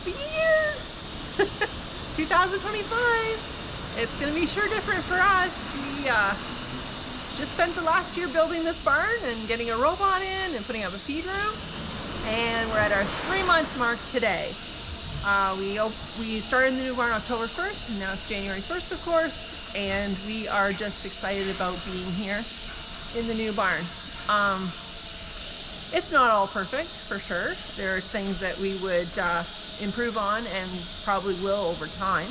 Happy New Year! 2025. It's gonna be sure different for us. We just spent the last year building this barn and getting a robot in and putting up a feed room. And we're at our 3-month mark today. We started the new barn October 1st, and now it's January 1st, of course. And we are just excited about being here in the new barn. It's not all perfect, for sure. There's things that we would improve on and probably will over time.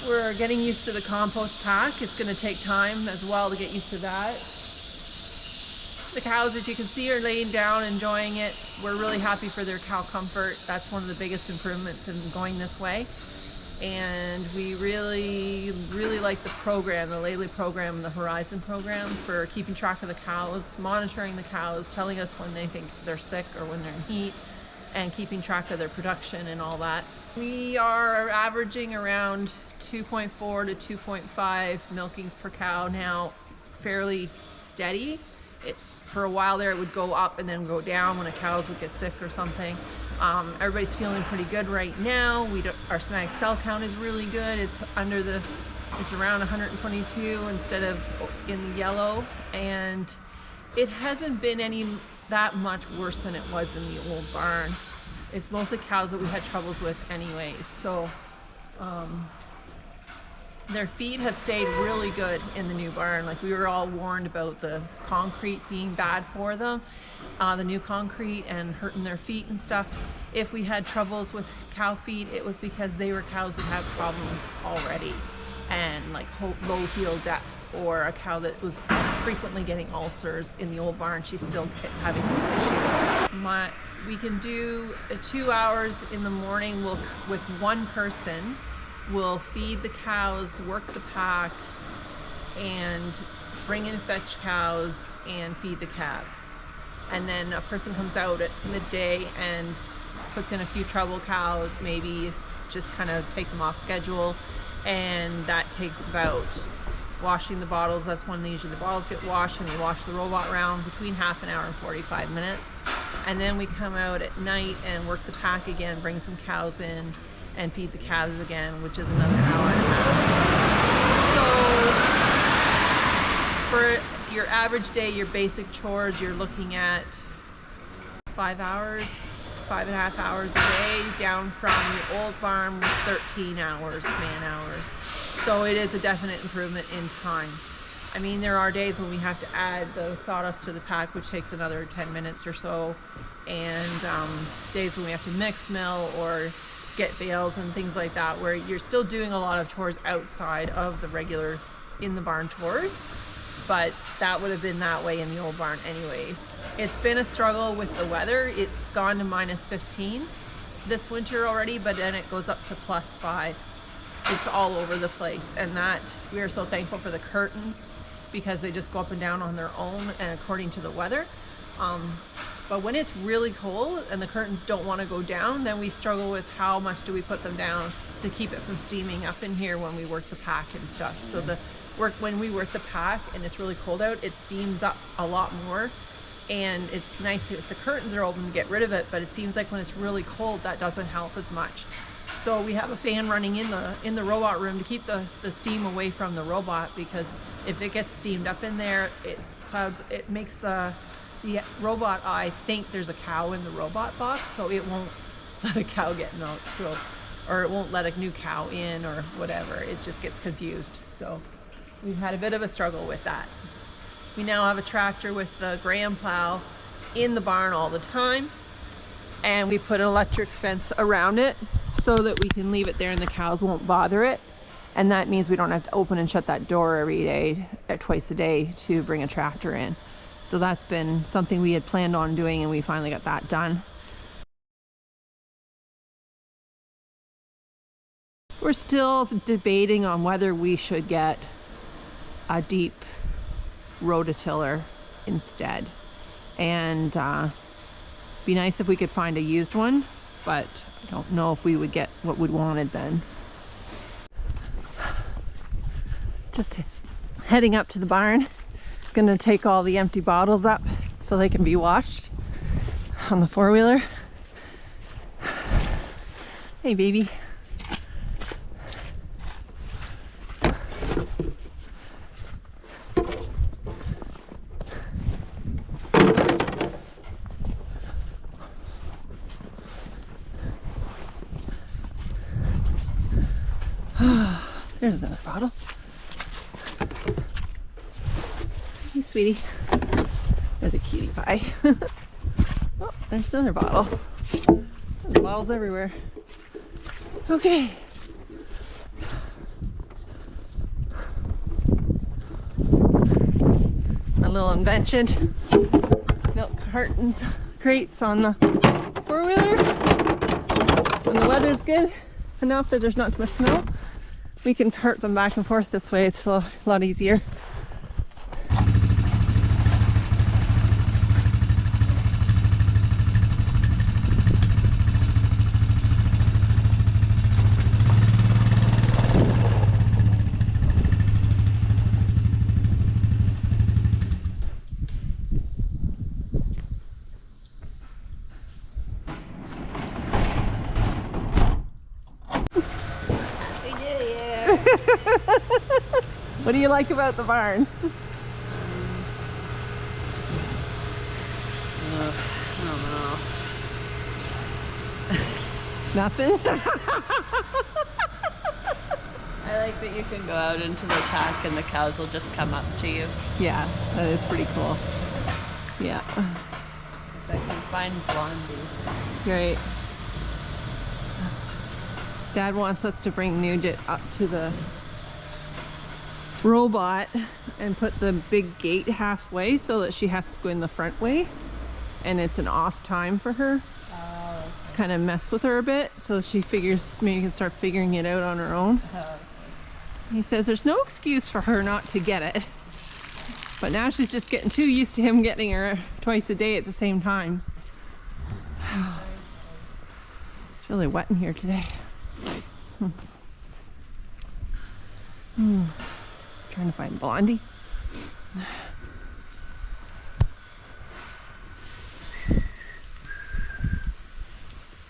We're getting used to the compost pack. It's gonna take time as well to get used to that. The cows, as you can see, are laying down, enjoying it. We're really happy for their cow comfort. That's one of the biggest improvements in going this way. And we really like the program, the Lely program and the Horizon program, for keeping track of the cows, monitoring the cows, telling us when they think they're sick or when they're in heat, and keeping track of their production and all that. We are averaging around 2.4 to 2.5 milkings per cow now, fairly steady. For a while there, it would go up and then go down when the cows would get sick or something. Everybody's feeling pretty good right now. Our somatic cell count is really good. It's around 122 instead of in the yellow, and it hasn't been that much worse than it was in the old barn. It's mostly cows that we had troubles with anyways. So their feed has stayed really good in the new barn. Like, we were all warned about the concrete being bad for them, the new concrete, and hurting their feet and stuff. If we had troubles with cow feed, it was because they were cows that had problems already, and like low heel depth, or a cow that was frequently getting ulcers. In the old barn, she's still having those issues. We can do 2 hours in the morning with one person. We'll feed the cows, work the pack, and bring in fetch cows and feed the calves. And then a person comes out at midday and puts in a few trouble cows, maybe just kind of take them off schedule. And that takes about washing the bottles. That's when usually the bottles get washed, and we wash the robot around between half an hour and 45 minutes. And then we come out at night and work the pack again, bring some cows in, and feed the calves again, which is another hour and a half. So for your average day, your basic chores, you're looking at 5 hours, 5.5 hours a day, down from the old barn was 13 hours, man hours. So it is a definite improvement in time. I mean, there are days when we have to add the sawdust to the pack, which takes another 10 minutes or so, and days when we have to mix mill or get bales and things like that, where you're still doing a lot of chores outside of the regular in the barn chores, but that would have been that way in the old barn anyway. It's been a struggle with the weather. It's gone to -15 this winter already, but then it goes up to +5. It's all over the place, and that we are so thankful for the curtains, because they just go up and down on their own and according to the weather. But when it's really cold and the curtains don't want to go down, then we struggle with how much do we put them down to keep it from steaming up in here when we work the pack and stuff. So when we work the pack and it's really cold out, it steams up a lot more. And it's nice if the curtains are open to get rid of it, but it seems like when it's really cold, that doesn't help as much. So we have a fan running in the robot room to keep the steam away from the robot, because if it gets steamed up in there, it makes the robot eye think there's a cow in the robot box, so it won't let a cow get milked, or it won't let a new cow in or whatever. It just gets confused. So we've had a bit of a struggle with that. We now have a tractor with the gram plow in the barn all the time, and we put an electric fence around it so that we can leave it there and the cows won't bother it. And that means we don't have to open and shut that door every day, twice a day, to bring a tractor in. So that's been something we had planned on doing, and we finally got that done. We're still debating on whether we should get a deep rototiller instead. And be nice if we could find a used one, but I don't know if we would get what we'd wanted then. Just heading up to the barn. Gonna take all the empty bottles up so they can be washed on the four-wheeler. Hey, baby. There's another bottle. Hey, sweetie. There's a cutie pie. Oh, there's another bottle. There's bottles everywhere. Okay. My little invention. Milk cartons, crates on the four-wheeler. When the weather's good enough that there's not too much snow, we can cart them back and forth this way. It's a lot easier. What do you like about the barn? I don't know. Nothing? I like that you can go out into the pack and the cows will just come up to you. Yeah, that is pretty cool. Yeah. If I can find Blondie. Great. Dad wants us to bring Nugent up to the robot and put the big gate halfway so that she has to go in the front way, and it's an off time for her. Oh. Kind of mess with her a bit so she figures maybe can start figuring it out on her own. Oh, okay. He says there's no excuse for her not to get it, but now she's just getting too used to him getting her twice a day at the same time. It's really wet in here today. Trying to find Blondie.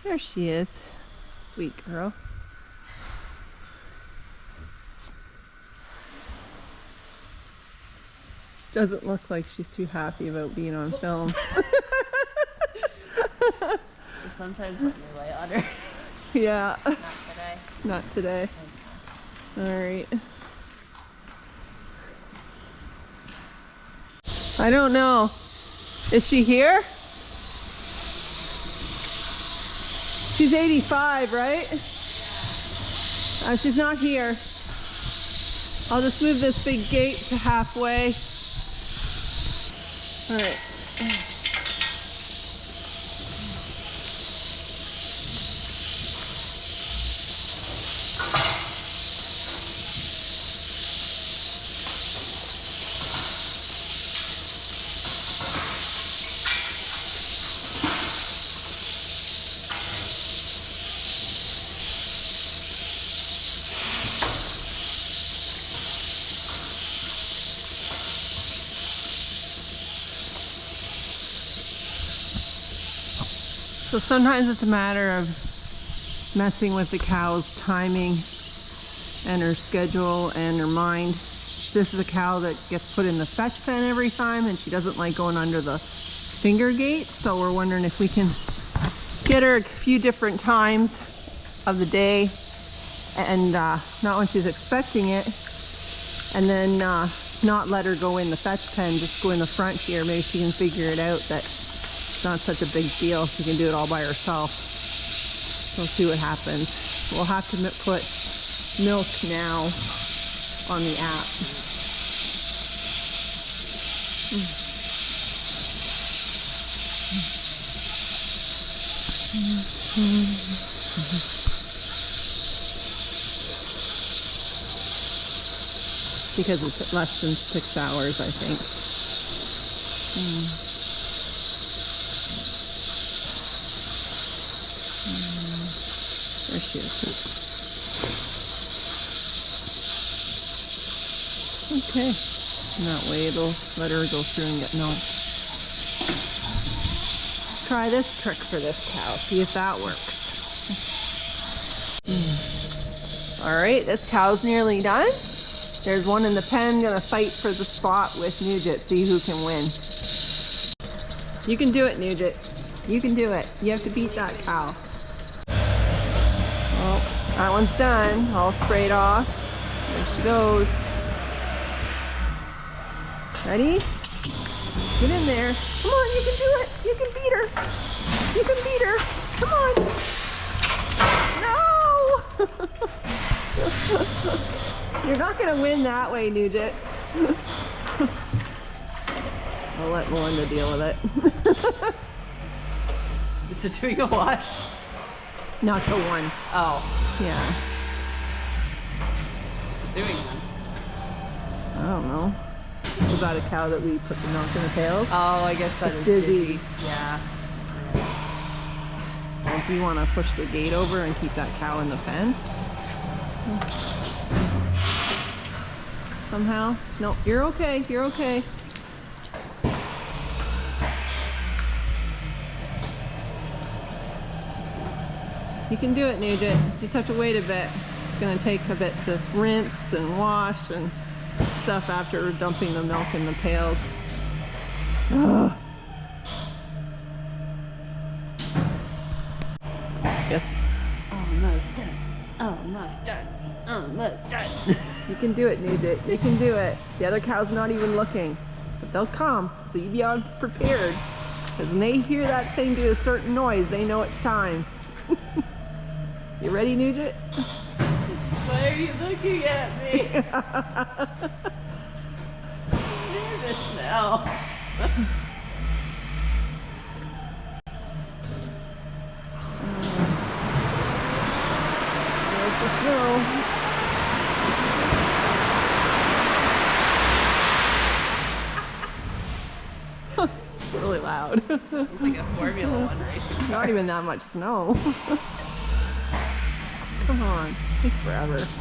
There she is. Sweet girl. Doesn't look like she's too happy about being on film. She sometimes let me lay on her. Yeah. Not today. Not today. Alright. I don't know. Is she here? She's 85, right? She's not here. I'll just move this big gate to halfway. All right. So sometimes it's a matter of messing with the cow's timing and her schedule and her mind. This is a cow that gets put in the fetch pen every time, and she doesn't like going under the finger gate. So we're wondering if we can get her a few different times of the day and not when she's expecting it, and then not let her go in the fetch pen, just go in the front here. Maybe she can figure it out that it's not such a big deal. She can do it all by herself. We'll see what happens. We'll have to put milk now on the app. Because it's less than 6 hours, I think. There she is. Okay. And that way it'll let her go through and get milk. Try this trick for this cow. See if that works. All right, this cow's nearly done. There's one in the pen gonna fight for the spot with Nugent, see who can win. You can do it, Nugent. You can do it. You have to beat that cow. Well, that one's done. All sprayed off. There she goes. Ready? Get in there. Come on, you can do it. You can beat her. You can beat her. Come on. No! You're not gonna win that way, Nugent. I'll let Melinda deal with it. Is it doing a wash? Not till 1. Oh. Yeah. Doing one. I don't know. Was that a cow that we put the milk in the pails? Oh, I guess that is Dizzy. Yeah. Well, do you want to push the gate over and keep that cow in the pen? Somehow? No, you're okay. You're okay. You can do it, Nugent. Just have to wait a bit. It's going to take a bit to rinse and wash and stuff after dumping the milk in the pails. Ugh. Yes. Almost done. Almost done. Almost done. You can do it, Nugent. You can do it. The other cow's not even looking. But they'll come, so you be all prepared. Because when they hear that thing do a certain noise, they know it's time. You ready, Nugent? Why are you looking at me? I'm nervous now. There's the snow. It's really loud. It's like a Formula One racing car. Not even that much snow. Come on, it takes forever. Just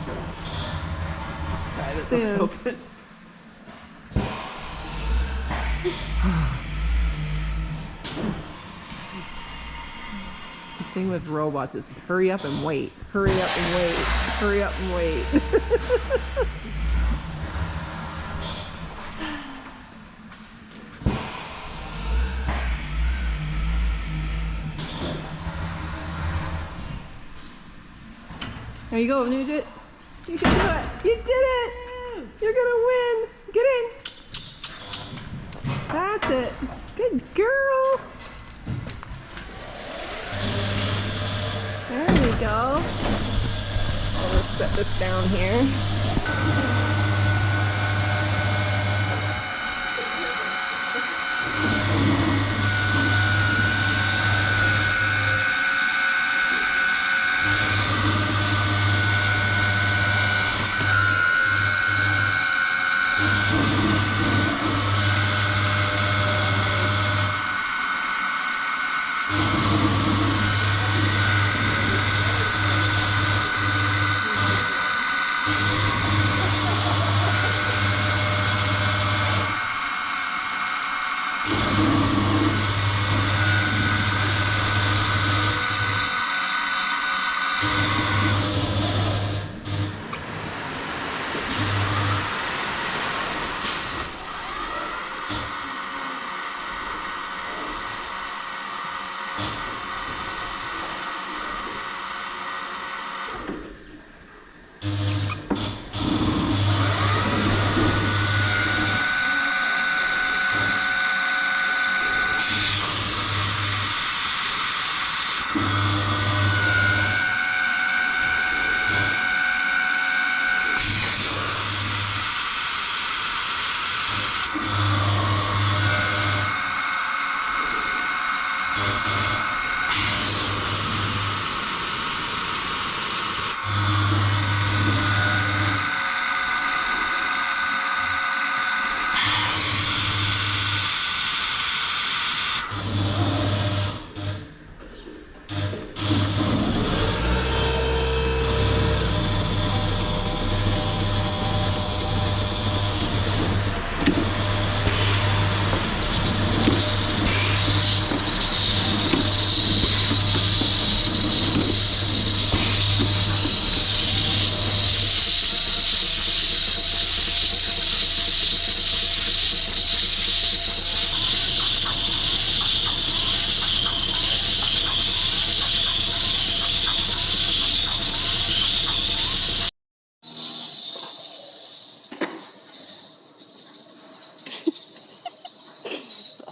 pry the Soon. door open. The thing with robots is hurry up and wait. Hurry up and wait. Hurry up and wait. There you go, Nugent. You can do it. You did it. You're gonna win. Get in. That's it. Good girl. There we go. I'll just set this down here.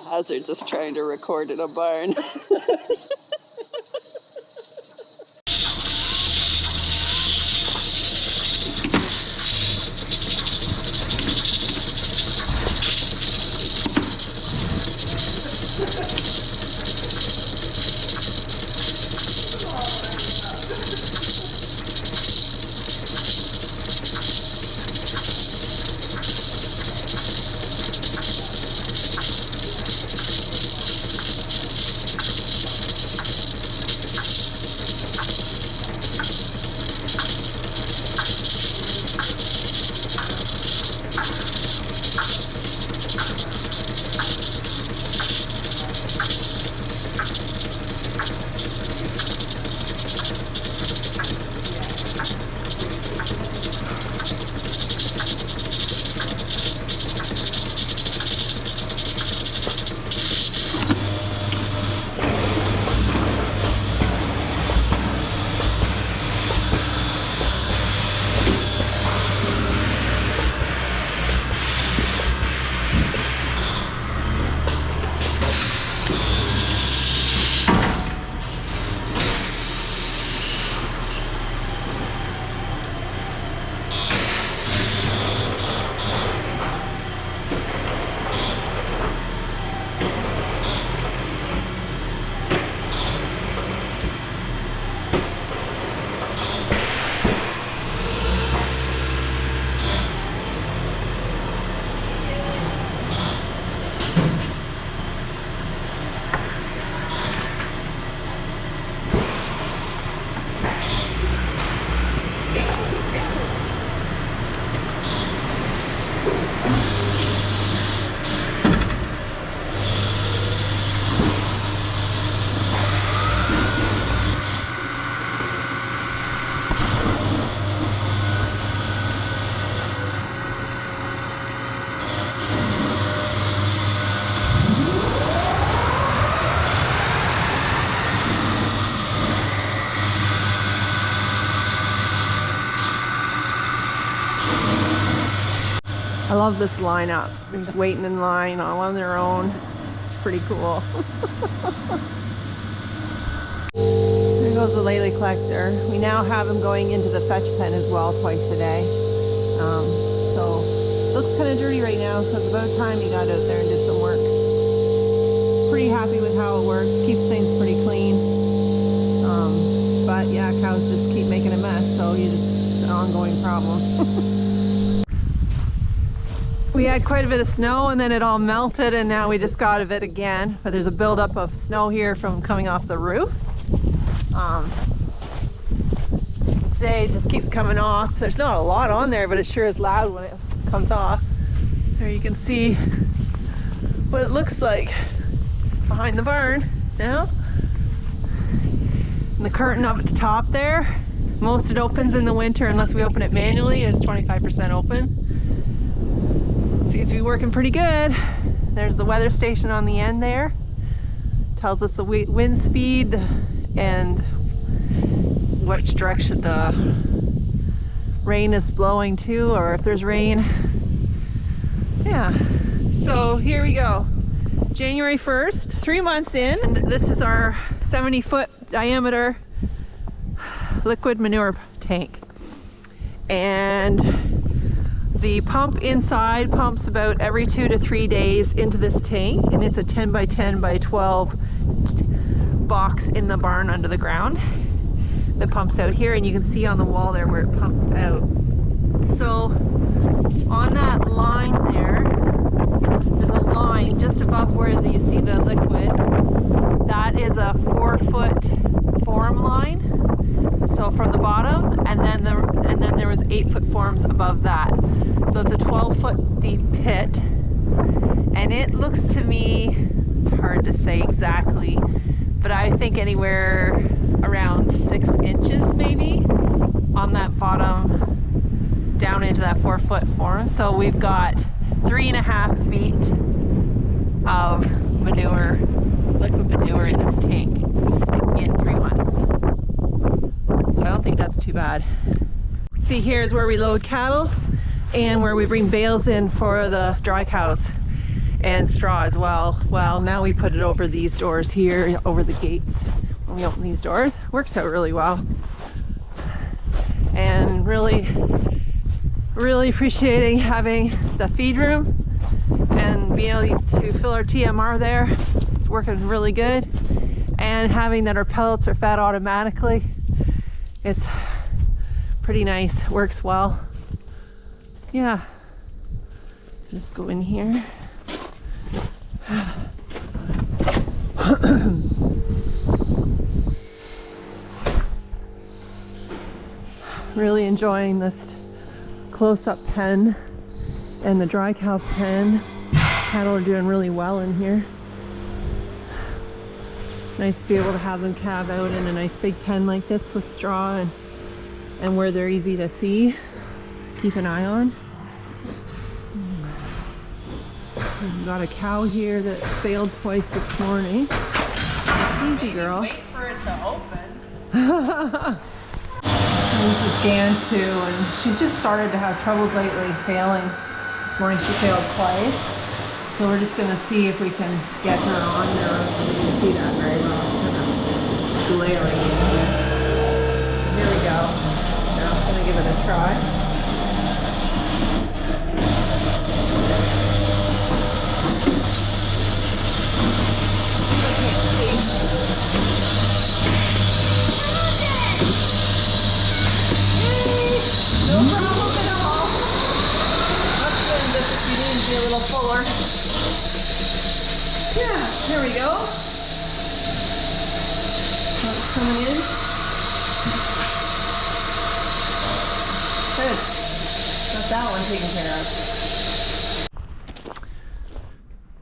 hazards of trying to record in a barn. I love this lineup. They're just waiting in line all on their own. It's pretty cool. There goes the Lely collector. We now have him going into the fetch pen as well twice a day. So it looks kind of dirty right now, so it's about time he got out there and did some work. Pretty happy with how it works. Keeps things pretty clean. But yeah, cows just keep making a mess, so it's an ongoing problem. We had quite a bit of snow and then it all melted and now we just got a bit again. But there's a buildup of snow here from coming off the roof. Today it just keeps coming off. There's not a lot on there, but it sure is loud when it comes off. There you can see what it looks like behind the barn now. And the curtain up at the top there, most it opens in the winter unless we open it manually, is 25% open. Seems to be working pretty good. There's the weather station on the end there. Tells us the wind speed and which direction the rain is blowing to, or if there's rain. Yeah, so here we go. January 1st, 3 months in, and this is our 70-foot diameter liquid manure tank. And the pump inside pumps about every 2 to 3 days into this tank, and it's a 10 by 10 by 12 box in the barn under the ground that pumps out here, and you can see on the wall there where it pumps out. So on that line there's a line just above where you see the liquid. That is a 4-foot form line. So from the bottom, and then there was 8-foot forms above that. So it's a 12-foot deep pit, and it looks to me, it's hard to say exactly, but I think anywhere around 6 inches maybe on that bottom down into that 4-foot form. So we've got 3.5 feet of manure, liquid manure in this tank in 3 months. So I don't think that's too bad. See, here's where we load cattle and where we bring bales in for the dry cows. and straw as well. Well, now we put it over these doors here, over the gates. When we open these doors, works out really well. And really appreciating having the feed room and being able to fill our TMR there. It's working really good. And having that our pellets are fed automatically. It's pretty nice, works well. Yeah, just go in here. Really enjoying this close-up pen and the dry cow pen. Cattle are doing really well in here. Nice to be able to have them calve out in a nice big pen like this with straw and where they're easy to see, keep an eye on. We've got a cow here that failed twice this morning. Easy girl. Wait for it to open. This is Dan too, and she's just started to have troubles lately failing. This morning she failed twice. So we're just going to see if we can get her on there. You can see that very well. It's glaring in here. Here we go. Now I'm going to give it a try. No problem at all. That's good. This if you need to be a little fuller. Yeah, here we go. That's coming in. Good. Got that one taken care of.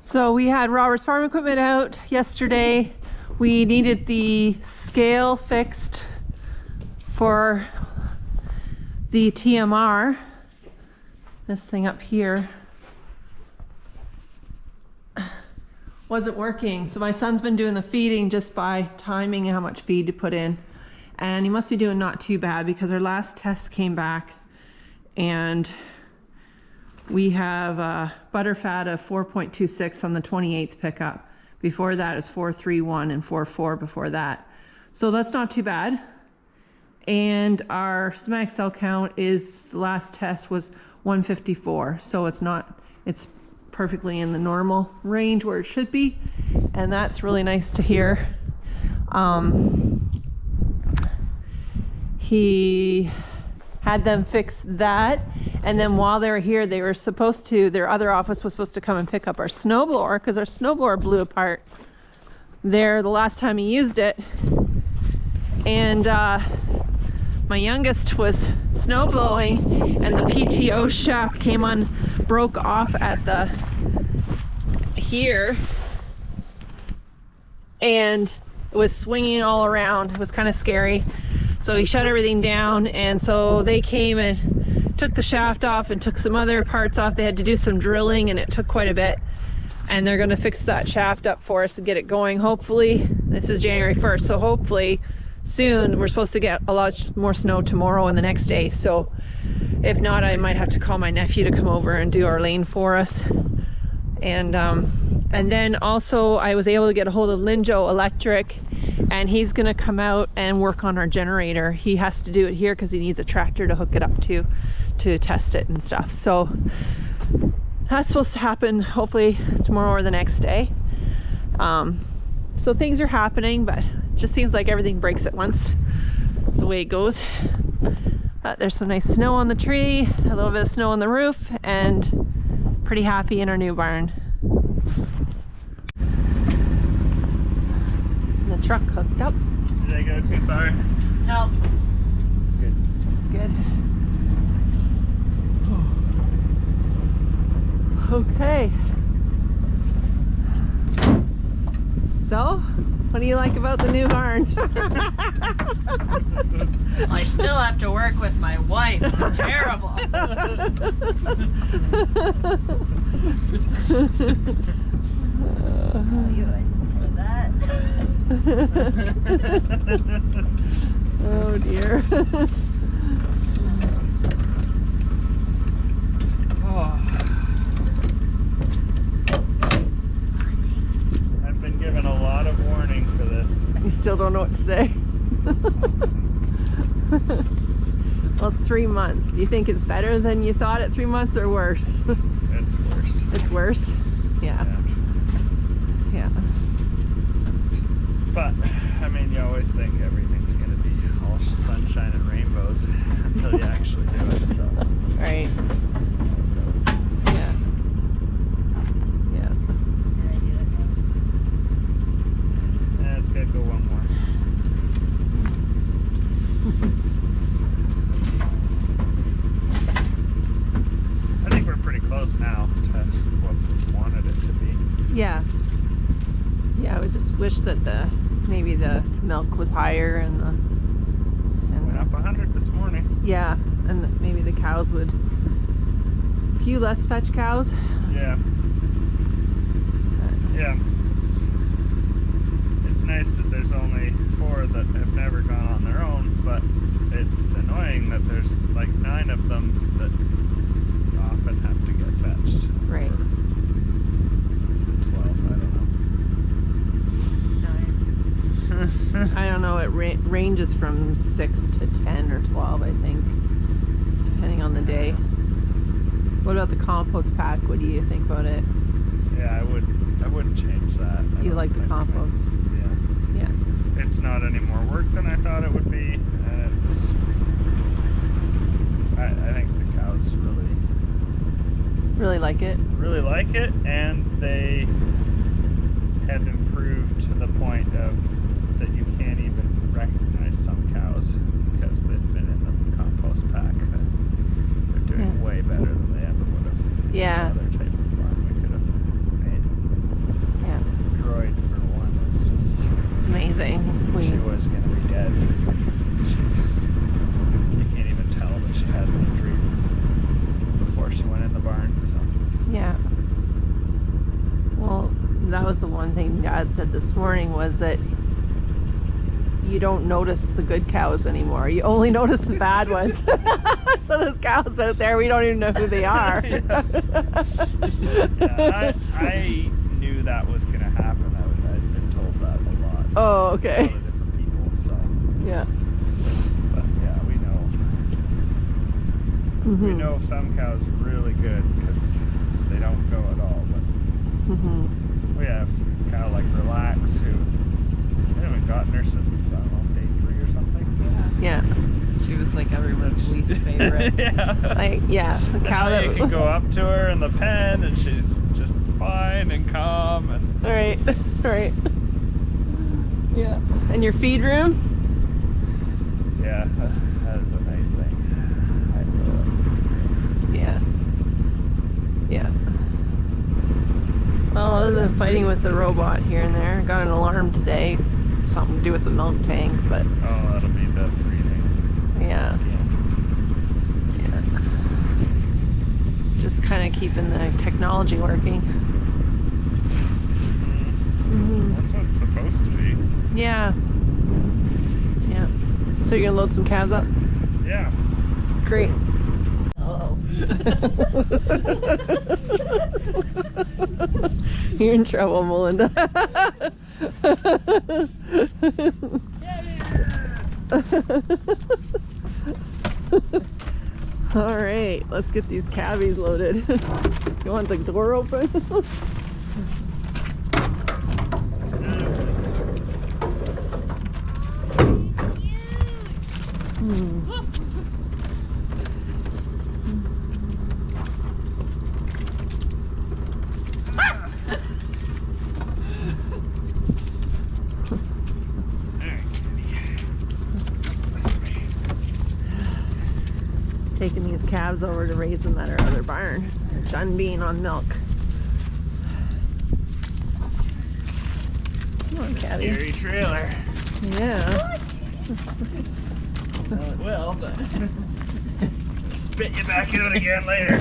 So we had Robert's farm equipment out yesterday. We needed the scale fixed for the TMR. This thing up here wasn't working. So my son's been doing the feeding just by timing how much feed to put in. And he must be doing not too bad because our last test came back and we have a butterfat of 4.26 on the 28th pickup. Before that is 4.31 and 4.4 before that. So that's not too bad. And our somatic cell count is, the last test was 154. So it's perfectly in the normal range where it should be. And that's really nice to hear. He had them fix that. And then while they were here, they were supposed to, their other office was supposed to come and pick up our snowblower because our snowblower blew apart there the last time he used it. And my youngest was snow blowing and the PTO shaft broke off at the here and it was swinging all around. It was kind of scary. So he shut everything down, and so they came and took the shaft off and took some other parts off. They had to do some drilling and it took quite a bit, and they're going to fix that shaft up for us and get it going. Hopefully, this is January 1st, so hopefully soon. We're supposed to get a lot more snow tomorrow and the next day, so if not, I might have to call my nephew to come over and do our lane for us. And then also I was able to get a hold of Linjo Electric, and he's gonna come out and work on our generator. He has to do it here because he needs a tractor to hook it up to test it and stuff. So that's supposed to happen hopefully tomorrow or the next day. So things are happening, but it just seems like everything breaks at once. That's the way it goes. There's some nice snow on the tree, a little bit of snow on the roof, and pretty happy in our new barn. The truck hooked up. Did I go too far? No. Good. That's good. Okay. So, what do you like about the new barn? I still have to work with my wife. It's terrible. You wouldn't say that. Oh dear. Oh. still don't know what to say. Well, it's 3 months. Do you think it's better than you thought at 3 months or worse? It's worse. It's worse? Yeah. Yeah. But, I mean, you always think everything's going to be all sunshine and rainbows until you actually do it, so. Right. Yeah. Yeah. Yeah, it's got to go one more. I think we're pretty close now to what we wanted it to be. Yeah. Yeah, I just wish that maybe the milk was higher and Went up 100 this morning. yeah, and maybe the cows would, a few less fetch cows. Yeah. Yeah. It's nice that there's only 4 that have never gone on their own, but it's annoying that there's like 9 of them that often have to get fetched. Right. Or is it 12? I don't know. I don't know, it ranges from 6 to 10 or 12, I think, depending on the day. What about the compost pack? What do you think about it? Yeah, I wouldn't change that. You like the compost? Yeah. Yeah. It's not any more work than I thought it would be, and it's. I think the cows Really like it? really like it, and they have improved to the point of that you can't even recognize some cows because they've been in the compost pack. They're doing way better than they ever would have. Yeah. Other type of farm we could have made. Yeah. Droid for one is just. It's amazing. She was gonna be dead. You can't even tell that she had an injury before she went in the barn. So. Yeah. Well, that was the one thing Dad said this morning, was that you don't notice the good cows anymore. You only notice the bad ones. So there's cows out there, we don't even know who they are. Yeah, I knew that was going to happen. I'd been told that a lot. Oh, okay. A lot of different people, so. Yeah. But yeah, we know. Mm-hmm. We know some cows really good because they don't go at all. But Mm-hmm. we have a cow like Relax who we haven't gotten her since, I don't know, day 3 or something. Yeah. She was like everyone's least favorite. Yeah. Like, yeah, a cow Now that you can go up to her in the pen and she's just fine and calm and. Right. Right. Yeah. And your feed room? Yeah, that is a nice thing. I really Yeah. Yeah. Well, other than fighting with the robot here and there, got an alarm today. Something to do with the milk tank, but Oh, that'll be the freezing. yeah. Yeah. Yeah. Just kind of keeping the technology working. That's what it's supposed to be. Yeah. Yeah. So you're gonna load some calves up? Yeah. Great. Oh. You're in trouble, Melinda. All right, let's get these cabbies loaded. You want the door open? Taking these calves over to raise them at our other barn. They're done being on milk. Come on, Cabby. Scary trailer. Yeah. Well, it will, but spit you back out again later.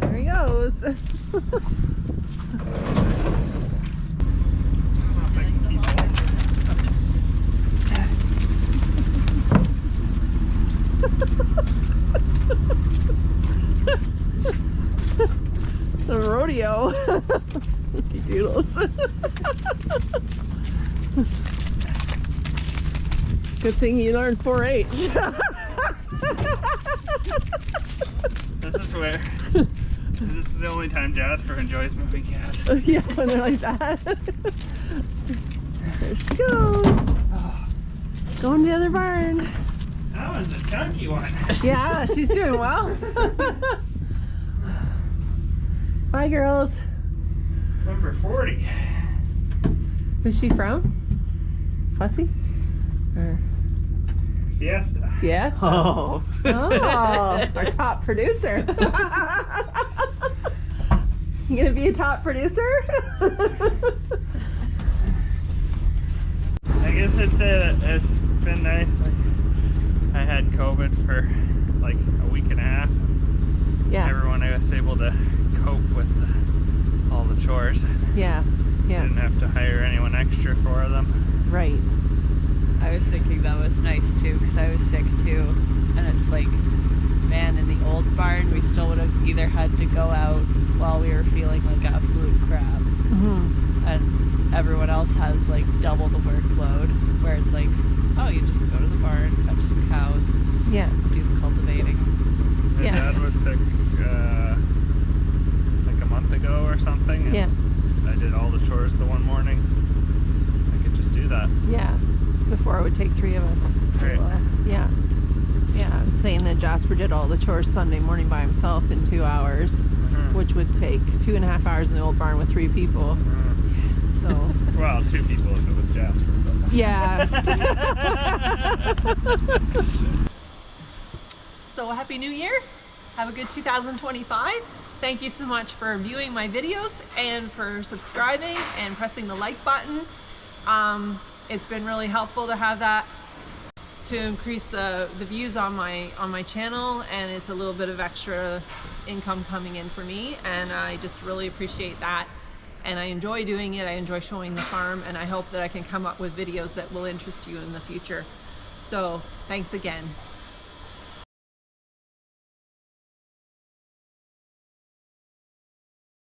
There he goes. The rodeo. Doodles. Good thing you learned 4-H. This is where. This is the only time Jasper enjoys moving cats. Yeah, when they're like that. There she goes. Going to the other barn. That one's a chunky one. Yeah, she's doing well. Bye, girls. Number 40. Who's she from? Hussey? Or Fiesta. Fiesta? Oh. Oh, our top producer. You gonna be a top producer? I guess I'd say that it's been nice. Like, I had COVID for like a week and a half. Yeah. Everyone I was able to cope with all the chores. Yeah. Yeah. Didn't have to hire anyone extra for them. Right. I was thinking that was nice too, because I was sick too. And it's like, man, in the old barn, we still would have either had to go out while we were feeling like absolute crap. Mm-hmm. And everyone else has like double the workload, where it's like, oh, you just go to the barn, fetch some cows, Yeah. do the cultivating. My Yeah. dad was sick like a month ago or something. And Yeah. I did all the chores the one morning. I could just do that. Yeah. Before it would take 3 of us. Right. Yeah. Yeah. I was saying that Jasper did all the chores Sunday morning by himself in 2 hours, Mhm. which would take 2.5 hours in the old barn with 3 people. So. Well, 2 people if it was Jasper. But. Yeah. So happy New Year. Have a good 2025. Thank you so much for viewing my videos and for subscribing and pressing the like button. It's been really helpful to have that to increase the views on my channel, and it's a little bit of extra income coming in for me, and I just really appreciate that. And I enjoy doing it. I enjoy showing the farm, and I hope that I can come up with videos that will interest you in the future. So thanks again.